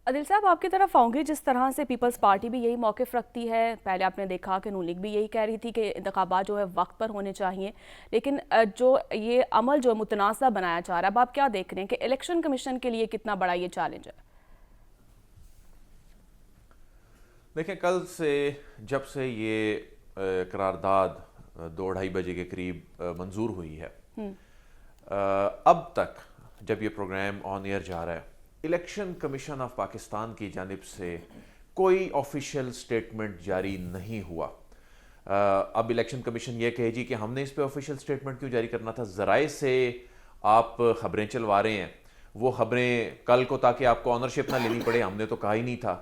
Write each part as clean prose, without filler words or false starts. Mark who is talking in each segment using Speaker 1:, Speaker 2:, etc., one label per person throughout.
Speaker 1: عادل صاحب، آپ کی طرف آؤں گی. جس طرح سے پیپلز پارٹی بھی یہی موقف رکھتی ہے، پہلے آپ نے دیکھا کہ نون لیگ بھی یہی کہہ رہی تھی کہ انتخابات جو ہے وقت پر ہونے چاہیے، لیکن جو یہ عمل جو متنازع بنایا جا رہا ہے، اب آپ کیا دیکھ رہے ہیں کہ الیکشن کمیشن کے لیے کتنا بڑا یہ چیلنج ہے؟
Speaker 2: دیکھیں، کل سے جب سے یہ قرارداد 2-2:30 بجے کے قریب منظور ہوئی ہے، اب تک جب یہ پروگرام آن ایئر جا رہا ہے، الیکشن کمیشن آف پاکستان کی جانب سے کوئی آفیشیل سٹیٹمنٹ جاری نہیں ہوا. اب الیکشن کمیشن یہ کہے جی کہ ہم نے اس پہ آفیشیل سٹیٹمنٹ کیوں جاری کرنا تھا؟ ذرائع سے آپ خبریں چلوا رہے ہیں، وہ خبریں کل کو تاکہ آپ کو آنرشپ نہ لینی پڑے، ہم نے تو کہا ہی نہیں تھا.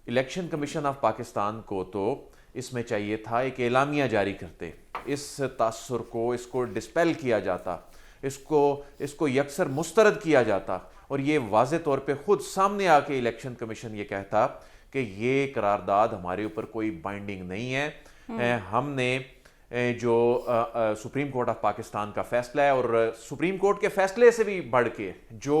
Speaker 2: الیکشن کمیشن آف پاکستان کو تو اس میں چاہیے تھا ایک اعلامیہ جاری کرتے، اس تاثر کو، اس کو ڈسپیل کیا جاتا، اس کو یکسر مسترد کیا جاتا، اور یہ واضح طور پہ خود سامنے آ کے الیکشن کمیشن یہ کہتا کہ یہ قرارداد ہمارے اوپر کوئی بائنڈنگ نہیں ہے. ہم نے جو سپریم کورٹ آف پاکستان کا فیصلہ ہے، اور سپریم کورٹ کے فیصلے سے بھی بڑھ کے جو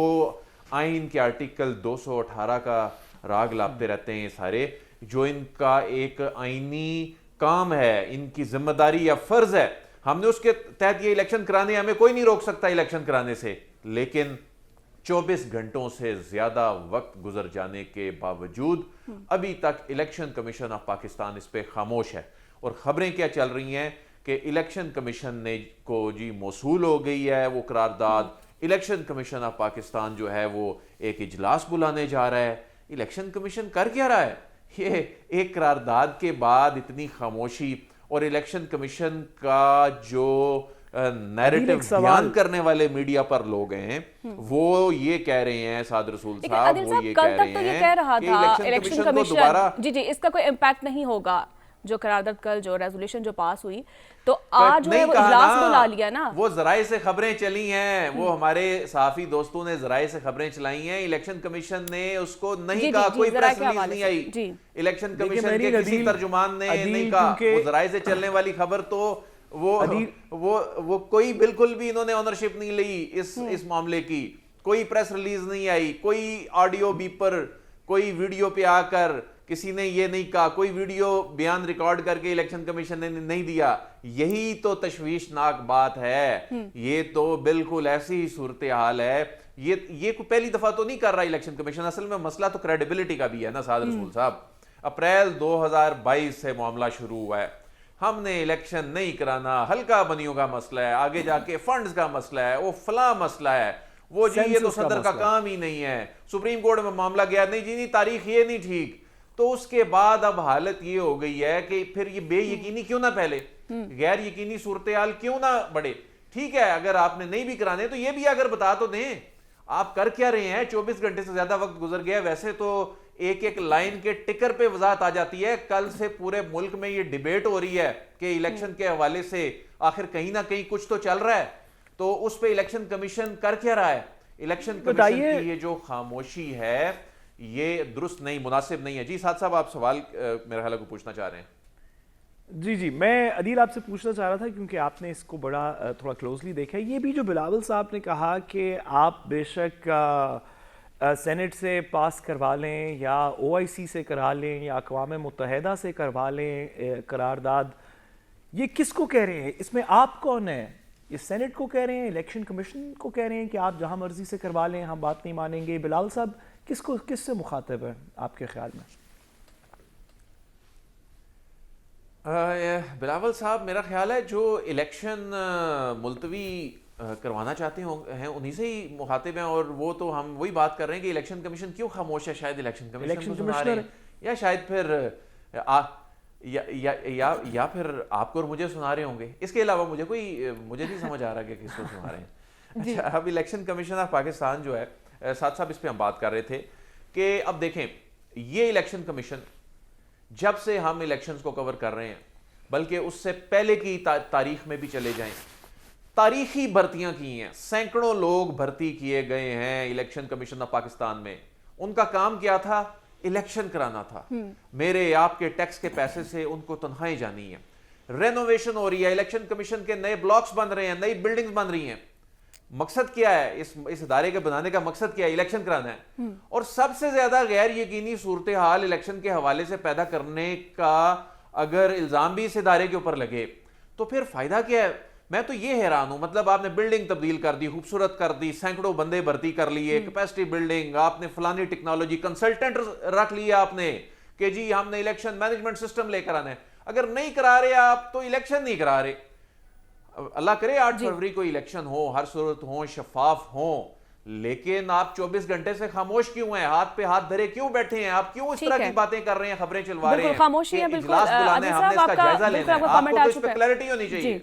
Speaker 2: آئین کے آرٹیکل 218 کا راگ لاپتے رہتے ہیں سارے، جو ان کا ایک آئینی کام ہے، ان کی ذمہ داری یا فرض ہے، ہم نے اس کے تحت یہ الیکشن کرانے، ہمیں کوئی نہیں روک سکتا الیکشن کرانے سے. لیکن 24 گھنٹوں سے زیادہ وقت گزر جانے کے باوجود ابھی تک الیکشن کمیشن آف پاکستان اس پہ خاموش ہے. اور خبریں کیا چل رہی ہیں کہ الیکشن کمیشن نے کو جی موصول ہو گئی ہے وہ قرارداد. الیکشن کمیشن آف پاکستان جو ہے وہ ایک اجلاس بلانے جا رہا ہے. الیکشن کمیشن کر کیا رہا ہے؟ یہ ایک قرارداد کے بعد اتنی خاموشی، اور الیکشن کمیشن کا جو
Speaker 3: عدیل
Speaker 2: نیریٹو
Speaker 3: ایک
Speaker 2: بیان
Speaker 3: سوال.
Speaker 2: کرنے والے میڈیا پر لوگ ہیں، وہ یہ کہہ رہے ہیں، سعد رسول
Speaker 1: لیکن
Speaker 2: صاحب
Speaker 1: عادل
Speaker 2: وہ
Speaker 1: صاحب،
Speaker 2: یہ
Speaker 1: کل
Speaker 2: کہہ
Speaker 1: تک تو
Speaker 2: رہے
Speaker 1: یہ
Speaker 2: ہیں
Speaker 1: کہہ رہا
Speaker 2: کہ
Speaker 1: تھا
Speaker 2: الیکشن
Speaker 1: الیکشن
Speaker 2: کمیشن کو
Speaker 1: کمیشن
Speaker 2: دوبارہ
Speaker 1: جی اس کا کوئی امپیکٹ نہیں ہوگا. جو قرارداد کل جو ریزولوشن جو پاس ہوئی، تو آج جو ہے
Speaker 2: نہیں
Speaker 1: وہ
Speaker 2: کہا
Speaker 1: اجلاس بلا
Speaker 2: نا.
Speaker 1: لیا نا.
Speaker 2: وہ ذرائع سے خبریں چلی ہیں، وہ ہمارے صحافی دوستوں نے ذرائع سے خبریں چلائی ہیں. الیکشن کمیشن نے اس کو نہیں
Speaker 1: جی جی
Speaker 2: کہا،
Speaker 1: جی،
Speaker 2: کوئی
Speaker 1: ذرائع
Speaker 2: پریس
Speaker 1: کے
Speaker 2: ریلیز
Speaker 1: حوالے
Speaker 2: نہیں
Speaker 1: سے
Speaker 2: آئی.
Speaker 1: جی.
Speaker 2: الیکشن
Speaker 3: دیکھیں
Speaker 2: کمیشن کے
Speaker 3: مہرین،
Speaker 2: کسی ترجمان نے نہیں
Speaker 3: عدیل
Speaker 2: کہا. وہ
Speaker 3: کیونکہ
Speaker 2: ذرائع سے چلنے والی خبر تو
Speaker 3: عدیل
Speaker 2: وہ کوئی بالکل بھی انہوں نے آنرشپ نہیں لی اس معاملے کی. کوئی پریس ریلیز نہیں آئی، کوئی آڈیو بیپر، کوئی ویڈیو پہ آ کر کسی نے یہ نہیں کہا، کوئی ویڈیو بیان ریکارڈ کر کے الیکشن کمیشن نے نہیں دیا. یہی تو تشویشناک بات ہے. یہ تو بالکل ایسی ہی صورتحال ہے. یہ کوئی پہلی دفعہ تو نہیں کر رہا الیکشن کمیشن. اصل میں مسئلہ تو کریڈیبلٹی کا بھی ہے نا سعد رسول صاحب. اپریل 2022 سے معاملہ شروع ہوا ہے، ہم نے الیکشن نہیں کرانا، ہلکا بنیوں کا مسئلہ ہے، آگے جا کے فنڈز کا مسئلہ ہے، وہ فلاں مسئلہ ہے، وہ جی یہ تو
Speaker 3: سینسس کا
Speaker 2: صدر کا
Speaker 3: مسئلہ.
Speaker 2: کام ہی نہیں ہے، سپریم کورٹ میں معاملہ گیا، نہیں جی نہیں تاریخ یہ نہیں ٹھیک. تو اس کے بعد اب حالت یہ ہو گئی ہے کہ پھر یہ بے یقینی کیوں نہ پھیلے، غیر یقینی صورتحال کیوں نہ بڑھے. ٹھیک ہے، اگر آپ نے نہیں بھی کرانے تو یہ بھی اگر بتا تو دیں آپ کر کیا رہے ہیں. 24 گھنٹے سے زیادہ وقت گزر گیا ہے. ویسے تو ایک ایک لائن کے ٹکر پہ وضاحت آ جاتی ہے. کل سے پورے ملک میں یہ ڈیبیٹ ہو رہی ہے کہ الیکشن کے حوالے سے آخر کہیں نہ کہیں کچھ تو چل رہا ہے. تو اس پہ الیکشن کمیشن کر کیا رہا ہے؟ الیکشن کمیشن
Speaker 3: بتائیے.
Speaker 2: کی یہ جو خاموشی ہے یہ درست نہیں، مناسب نہیں ہے. جی سعد صاحب، آپ سوال میرے خیال کو پوچھنا چاہ رہے ہیں.
Speaker 3: جی میں عدیل آپ سے پوچھنا چاہ رہا تھا، کیونکہ آپ نے اس کو بڑا تھوڑا کلوزلی دیکھا ہے. یہ بھی جو بلاول صاحب نے کہا کہ آپ بے شک سینٹ سے پاس کروا لیں یا او آئی سی سے کرا لیں یا اقوام متحدہ سے کروا لیں قرارداد، یہ کس کو کہہ رہے ہیں؟ اس میں آپ کون ہیں؟ یہ سینٹ کو کہہ رہے ہیں، الیکشن کمیشن کو کہہ رہے ہیں کہ آپ جہاں مرضی سے کروا لیں، ہم بات نہیں مانیں گے؟ بلاول صاحب کس سے مخاطب ہے آپ کے خیال میں؟
Speaker 2: بلاول صاحب میرا خیال ہے جو الیکشن ملتوی کروانا چاہتے ہیں انہی سے ہی مخاطب ہیں. اور وہ تو ہم وہی بات کر رہے ہیں کہ الیکشن کمیشن کیوں خاموش ہے. شاید الیکشن کمیشن کو سنا رہے ہیں، یا شاید پھر یا پھر آپ کو اور مجھے سنا رہے ہوں گے. اس کے علاوہ مجھے نہیں سمجھ آ رہا کہ کس کو سنا رہے ہیں. اچھا، اب الیکشن کمیشن آف پاکستان جو ہے، ساتھ صاحب اس پہ ہم بات کر رہے تھے کہ اب دیکھیں یہ الیکشن کمیشن جب سے ہم الیکشنز کو کور کر رہے ہیں، بلکہ اس سے پہلے کی تاریخ میں بھی چلے جائیں، تاریخی بھرتیاں کی ہیں. سینکڑوں لوگ بھرتی کیے گئے ہیں الیکشن کمیشن آف پاکستان میں. ان کا کام کیا تھا؟ الیکشن کرانا تھا. میرے آپ کے ٹیکس کے پیسے سے ان کو تنخواہیں جانی ہیں. رینوویشن ہو رہی ہے، الیکشن کمیشن کے نئے بلاکس بن رہے ہیں، نئی بلڈنگز بن رہی ہیں. مقصد کیا ہے اس ادارے کے بنانے کا مقصد کیا ہے؟ الیکشن کرانا ہے. اور سب سے زیادہ غیر یقینی صورتحال الیکشن کے حوالے سے پیدا کرنے کا اگر الزام بھی اس ادارے کے اوپر لگے تو پھر فائدہ کیا ہے؟ میں تو یہ حیران ہوں. مطلب آپ نے بلڈنگ تبدیل کر دی, خوبصورت کر دی, سینکڑوں بندے بھرتی کر لیے, کیپیسٹی بلڈنگ, آپ نے فلانی ٹیکنالوجی, کنسلٹنٹ رکھ لیا آپ نے کہ جی ہم نے الیکشن مینجمنٹ سسٹم لے کر آنا ہے. اگر نہیں کرا رہے آپ تو الیکشن نہیں کرا رہے. اللہ کرے 8 فروری کو الیکشن ہو, ہر صورت ہو, شفاف ہوں, لیکن آپ 24 گھنٹے سے خاموش کیوں ہیں؟ ہاتھ پہ ہاتھ دھرے کیوں بیٹھے ہیں آپ؟ کیوں اس طرح کی باتیں کر رہے ہیں, خبریں چلوا رہے ہیں؟
Speaker 1: خاموشی ہے. بالکل
Speaker 2: اجلاس بلانے ہم نے اس کا جائزہ لینا ہے, آپ کو تو اس پہ کلیئرٹی ہونی چاہیے.